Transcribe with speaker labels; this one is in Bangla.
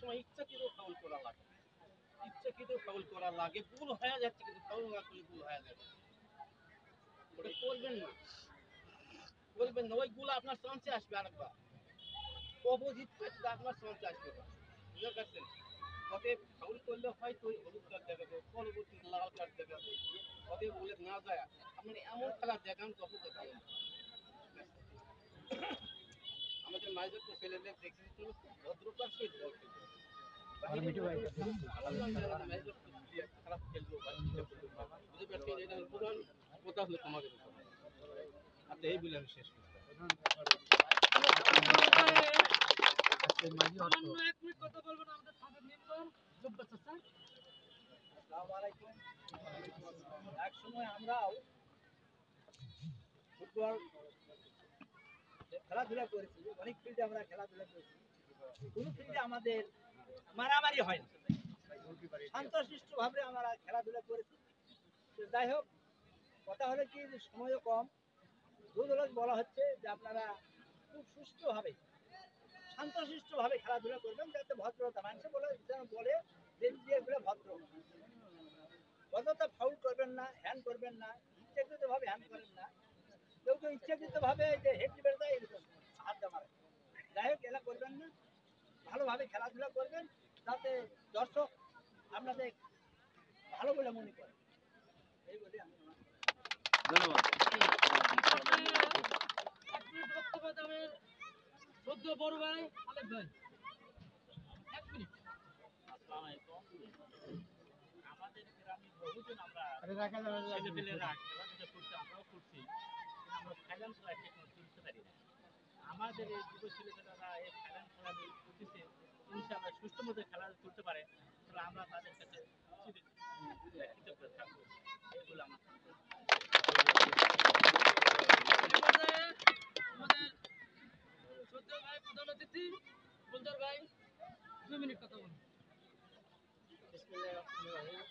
Speaker 1: সময় ইচ্ছাকৃত ফাউল করা লাগে, ইচ্ছাকৃত ফাউল করা লাগে, ভুল হয়ে যাচ্ছে কিন্তু ফাউল না করলে ভুল হয়ে যাবে, ওটা করবেন না, করবেন না। ওইগুলো আপনার চান্সে আসবে আরেকবার, অপোজিট পার্টি আপনার চান্সে আসবে না, বুঝতে পারছেন? অতএব ফাউল করলে হয়তো হলুদ কার্ড দেখাবে, পরবর্তীতে লাল কার্ড দেখাবে, অতএব বলে না যায় আপনি এমন খেলা দেখান তখন দেখাবেন। আমাদের মাঝে তো ছেলেদের দেখছি খুব ভদ্রতার সহিত বল খেলবে, খারাপ খেলবো বুঝতে পারছি, এটা পুরান কথা হলো তোমাদের আচ্ছা এই বলে আমি শেষ করছি। কথা বলবো না আমাদের সাথে মেম্বার জব্বার চাচা। আসসালামু আলাইকুম। এক সময় আমরাও ফুটবল খেলাধুলা করেছি, অনেক ফিল্ডে আমরা খেলাধুলা করেছি, কোনো ফিল্ডে আমাদের মারামারি হয় না, শান্তশিষ্ট ভাবে আমরা খেলাধুলা করেছি। যাই হোক, কথা হলো কি যে সময়ও কম, দুদলক বলা হচ্ছে যে আপনারা খুব সুস্থভাবে শান্তশিষ্টভাবে খেলাধুলা করবেন, যাতে ভদ্রতা মানুষে বলে বলে যে ভদ্র ভদ্রতা, ফাউল করবেন না, হ্যান্ড করবেন না, ইচ্ছাকৃতভাবে হ্যান্ড করেন না, কেউ কেউ ইচ্ছাকৃতভাবে যে হেড দিবেন না এরকম হাত দেওয়া, যাই হোক এলা করবেন না, ভালোভাবে খেলাধুলা করবেন যাতে দর্শক আপনাদের ভালো বলে মনে করে, এই বলে আমি ধন্যবাদ। বক্তব্য দেবেন সদ্য বড় ভাই আলেক ভাই, 1 মিনিট। আসসালামু আলাইকুম। আমাদের গ্রামে বহুজন আমরা ছেলেপেলেরা খেলাধুলা করতে আমরাও করছি, আমরা ফাইনাল খেলা ঠিক মতো তুলতে পারি না। আমাদের এই যুব ছেলেপেলেরা এই ফাইনাল খেলা করতেছে, ইনশাআল্লাহ সুষ্ঠু মতো খেলা তুলতে পারে, তাহলে আমরা তাদের কাছে কৃতজ্ঞ থাকবো, এইগুলো আমার আমাদের সদ্য ভাই প্রধান অতিথি গুলজার ভাই 2 মিনিট কথা বলুন। বিসমিল্লাহির রহমানির রহিম।